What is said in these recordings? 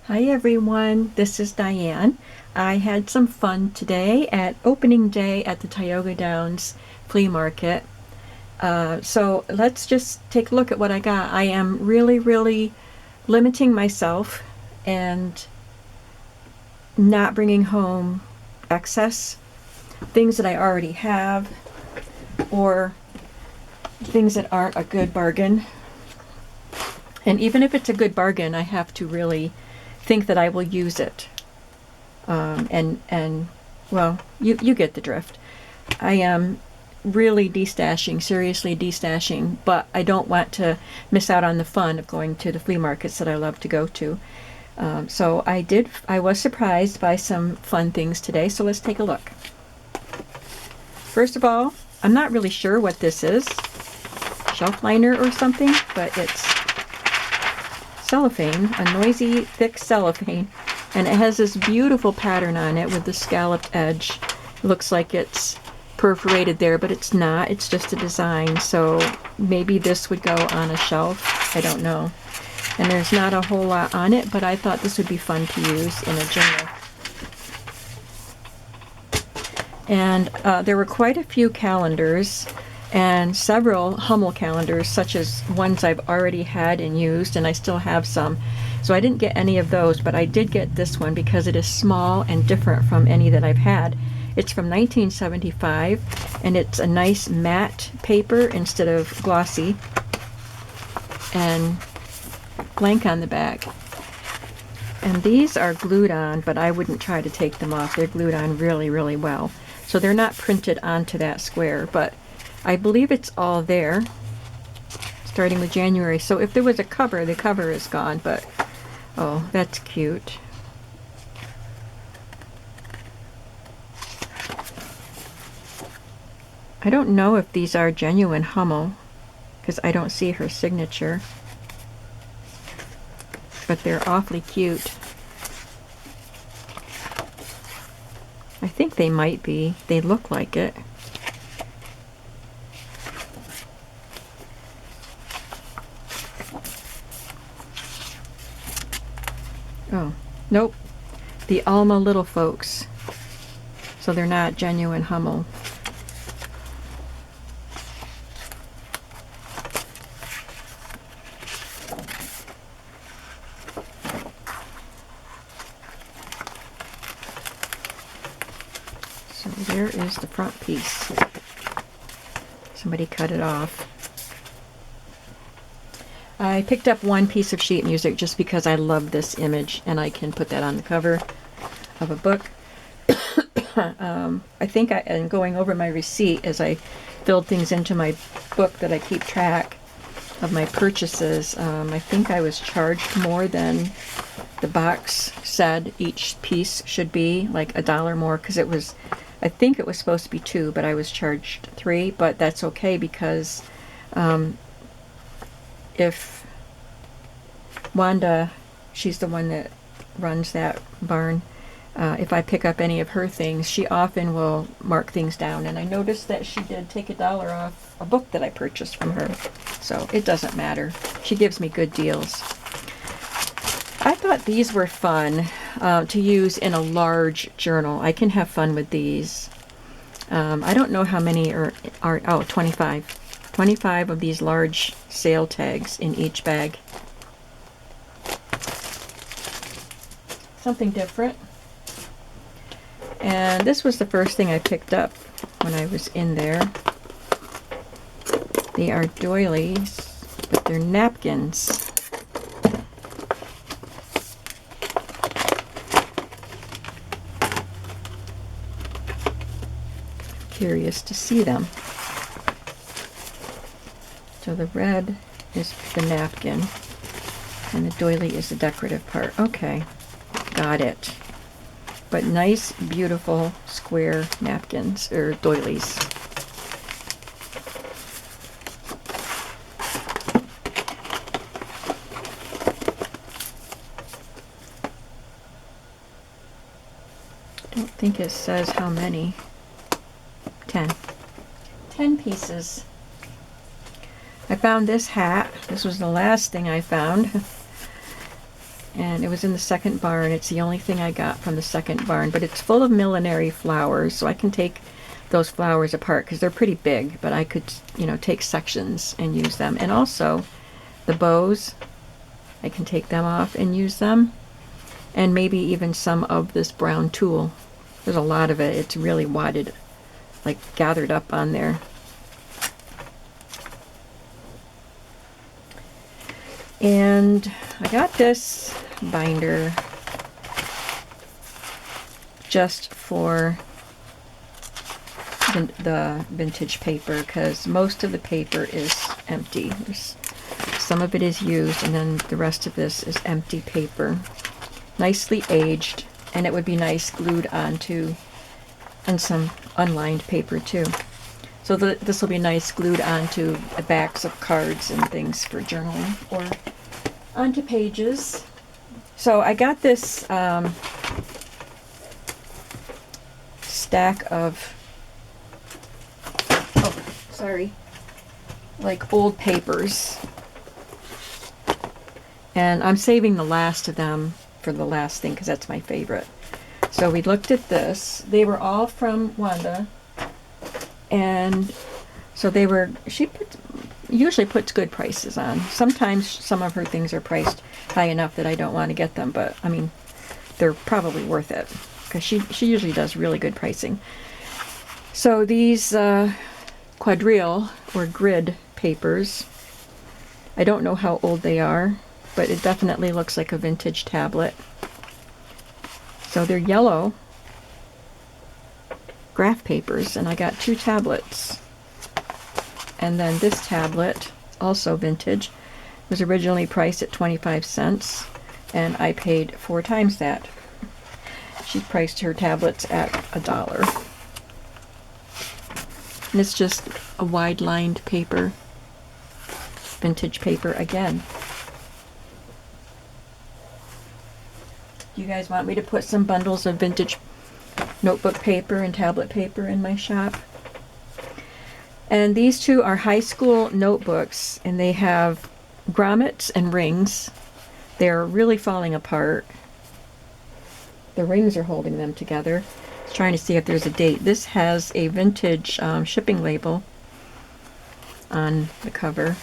Hi everyone, this is Diane. I had some fun today at opening day at the Tioga Downs flea market. So let's just take a look at what I got. I am really limiting myself and not bringing home excess things that I already have or things that aren't a good bargain. And even if it's a good bargain, I have to really think that I will use it. And well, you get the drift. I am really destashing, seriously destashing, but I don't want to miss out on the fun of going to the flea markets that I love to go to. So I was surprised by some fun things today, so let's take a look. First of all, I'm not really sure what this is, shelf liner or something, but it's cellophane, a noisy, thick cellophane, and it has this beautiful pattern on it with the scalloped edge. It looks like it's perforated there, but it's not. It's just a design, so maybe this would go on a shelf. I don't know. And there's not a whole lot on it, but I thought this would be fun to use in a journal. And there were quite a few calendars and several Hummel calendars, such as ones I've already had and used, and I still have some. So I didn't get any of those, but I did get this one because it is small and different from any that I've had. It's from 1975, and it's a nice matte paper instead of glossy, and blank on the back. And these are glued on, but I wouldn't try to take them off. They're glued on really well. So they're not printed onto that square, but I believe it's all there, starting with January. So if there was a cover, the cover is gone, but oh, that's cute. I don't know if these are genuine Hummel, because I don't see her signature, but they're awfully cute. I think they might be. They look like it. Oh, nope. The Alma Little Folks. So they're not genuine Hummel. So there is the front piece. Somebody cut it off. I picked up one piece of sheet music just because I love this image and I can put that on the cover of a book. I think and going over my receipt as I filled things into my book that I keep track of my purchases, I think I was charged more than the box said each piece should be, like $1 more, because I think it was supposed to be 2, but I was charged 3, but that's okay because if Wanda, she's the one that runs that barn, if I pick up any of her things, she often will mark things down, and I noticed that she did take $1 off a book that I purchased from her, so it doesn't matter. She gives me good deals. I thought these were fun to use in a large journal. I can have fun with these. I don't know how many are 25. 25 of these large sale tags in each bag. Something different. And this was the first thing I picked up when I was in there. They are doilies, but they're napkins. Curious to see them. So the red is the napkin, and the doily is the decorative part. Okay, got it. But nice, beautiful, square napkins, or doilies. I don't think it says how many. 10. 10 pieces. I found this hat. This was the last thing I found. and it was in the second barn. It's the only thing I got from the second barn, but it's full of millinery flowers, so I can take those flowers apart because they're pretty big, but I could, take sections and use them. And also the bows, I can take them off and use them, and maybe even some of this brown tulle. There's a lot of it. It's really wadded, like gathered up on there. And I got this binder just for the vintage paper, because most of the paper is empty. Some of it is used, and then the rest of this is empty paper. Nicely aged, and it would be nice glued onto, and some unlined paper too. So this will be nice glued onto the backs of cards and things for journaling, or onto pages. So I got this stack of, like old papers. And I'm saving the last of them for the last thing because that's my favorite. So we looked at this. They were all from Wanda. And so she usually puts good prices on. Sometimes some of her things are priced high enough that I don't want to get them, but I mean, they're probably worth it because she usually does really good pricing. So these quadrille or grid papers, I don't know how old they are, but it definitely looks like a vintage tablet. So they're yellow graph papers, and I got 2 tablets. And then this tablet, also vintage, was originally priced at 25 cents, and I paid 4 times that. She priced her tablets at $1. And it's just a wide-lined paper, vintage paper again. Do you guys want me to put some bundles of vintage notebook paper and tablet paper in my shop? And these 2 are high school notebooks, and they have grommets and rings. They're really falling apart. The rings are holding them together. I was trying to see if there's a date. This has a vintage shipping label on the cover.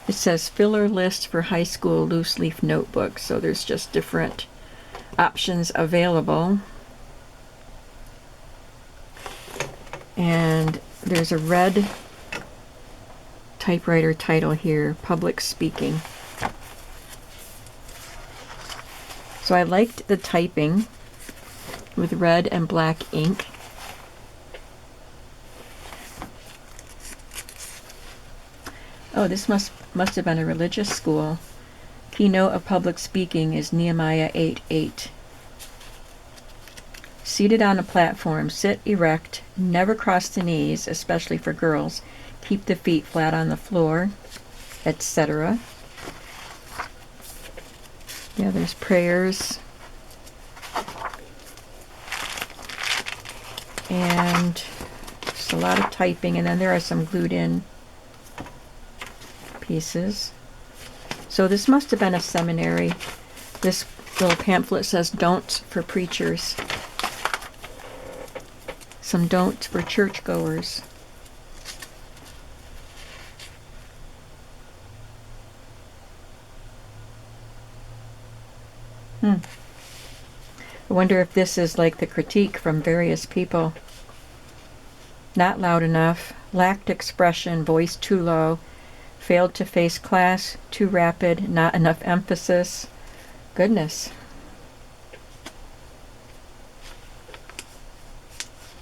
It says filler list for high school loose leaf notebooks. So there's just different options available. And there's a red typewriter title here, Public Speaking. So I liked the typing with red and black ink. Oh, this must have been a religious school. Keynote of public speaking is Nehemiah 8:8. Seated on a platform, sit erect, never cross the knees, especially for girls. Keep the feet flat on the floor, etc. Yeah, there's prayers. And just a lot of typing, and then there are some glued in pieces. So this must have been a seminary. This little pamphlet says don'ts for preachers. Some don'ts for churchgoers. I wonder if this is like the critique from various people. Not loud enough, lacked expression, voice too low, failed to face class, too rapid, not enough emphasis. Goodness.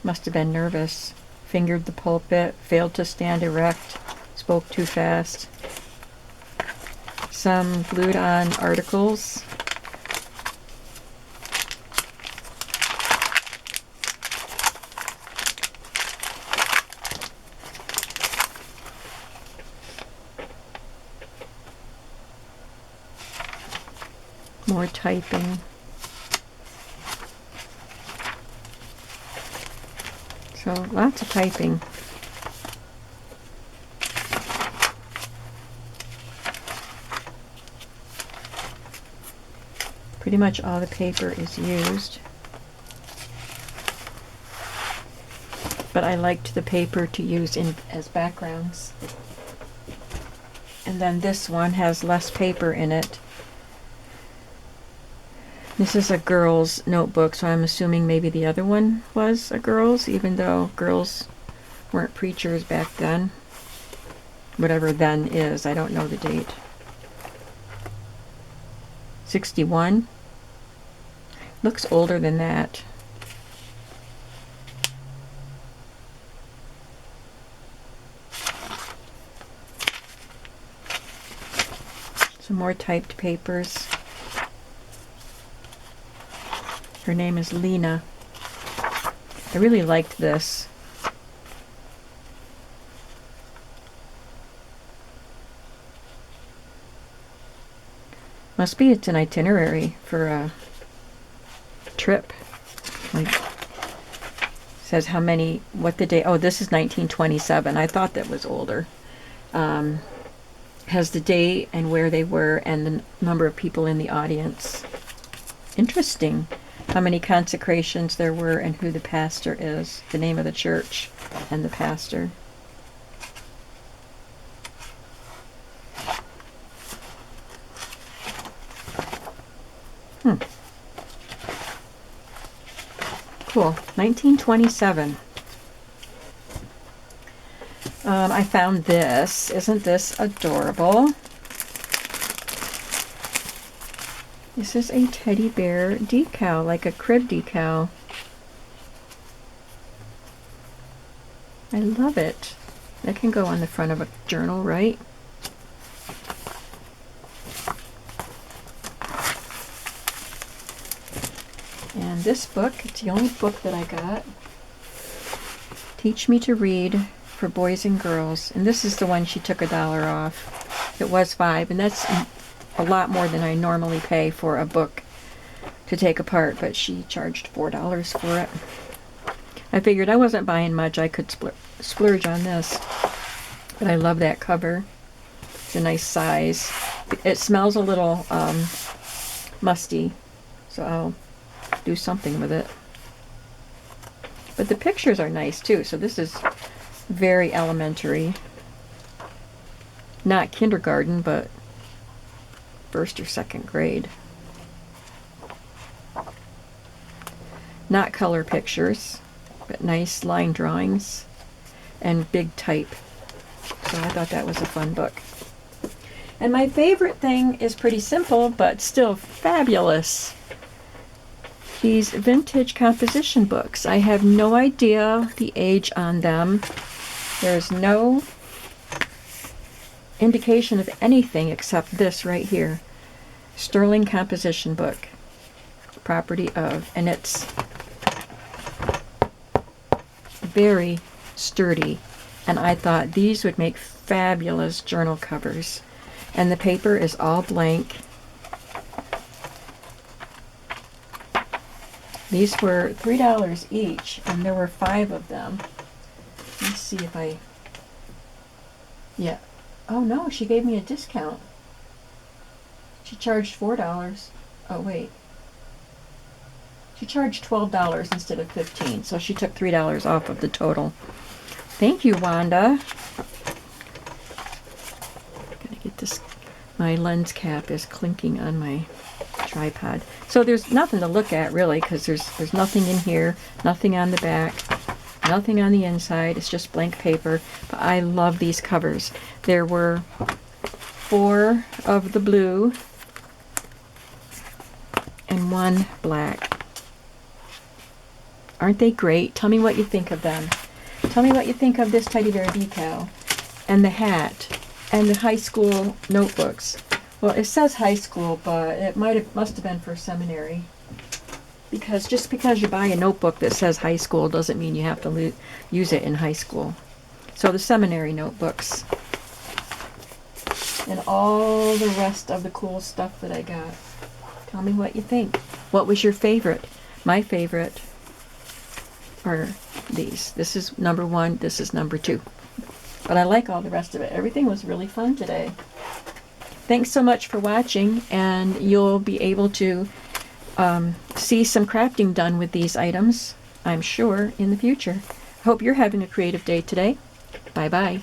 Must have been nervous. Fingered the pulpit, failed to stand erect, spoke too fast. Some glued on articles. More typing. So lots of typing. Pretty much all the paper is used. But I liked the paper to use as backgrounds. And then this one has less paper in it. This is a girl's notebook, so I'm assuming maybe the other one was a girl's, even though girls weren't preachers back then. Whatever then is, I don't know the date. 61. Looks older than that. Some more typed papers. Her name is Lena. I really liked this. Must be it's an itinerary for a trip. Like, says how many, what the day, oh, this is 1927. I thought that was older. Has the date and where they were and the number of people in the audience. Interesting. How many consecrations there were and who the pastor is, the name of the church and the pastor. Cool. 1927. I found this. Isn't this adorable? This is a teddy bear decal, like a crib decal. I love it. That can go on the front of a journal, right? And this book, it's the only book that I got. Teach Me to Read for Boys and Girls. And this is the one she took $1 off. It was $5, and that's a lot more than I normally pay for a book to take apart, but she charged $4 for it. I figured I wasn't buying much. I could splurge on this. But I love that cover. It's a nice size. It smells a little musty, so I'll do something with it. But the pictures are nice too, so this is very elementary. Not kindergarten, but first or second grade. Not color pictures, but nice line drawings and big type. So I thought that was a fun book. And my favorite thing is pretty simple, but still fabulous. These vintage composition books. I have no idea the age on them. There's no indication of anything except this right here. Sterling composition book. Property of, and it's very sturdy. And I thought these would make fabulous journal covers. And the paper is all blank. These were $3 each, and there were 5 of them. Let's see if I... Yeah. Oh no, she gave me a discount. She charged $4. Oh wait. She charged $12 instead of $15, so she took $3 off of the total. Thank you, Wanda. Gotta get this. My lens cap is clinking on my tripod. So there's nothing to look at really, because there's nothing in here, nothing on the back, nothing on the inside. It's just blank paper. But I love these covers. There were 4 of the blue and 1 black. Aren't they great? Tell me what you think of them. Tell me what you think of this teddy bear decal and the hat and the high school notebooks. Well, it says high school, but it must have been for seminary. Because just because you buy a notebook that says high school doesn't mean you have to use it in high school. So the seminary notebooks. And all the rest of the cool stuff that I got. Tell me what you think. What was your favorite? My favorite are these. This is number 1. This is number 2. But I like all the rest of it. Everything was really fun today. Thanks so much for watching, and you'll be able to see some crafting done with these items, I'm sure, in the future. Hope you're having a creative day today. Bye-bye.